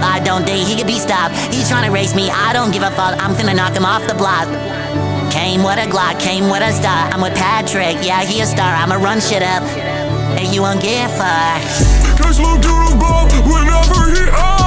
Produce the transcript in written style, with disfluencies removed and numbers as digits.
I don't think he could be stopped. He's trying to race me, I don't give a fuck. I'm finna knock him off the block. Came with a Glock, came with a star. I'm with Patrick, yeah, he a star. I'ma run shit up, and you won't get far. Cause look to the ball whenever he out.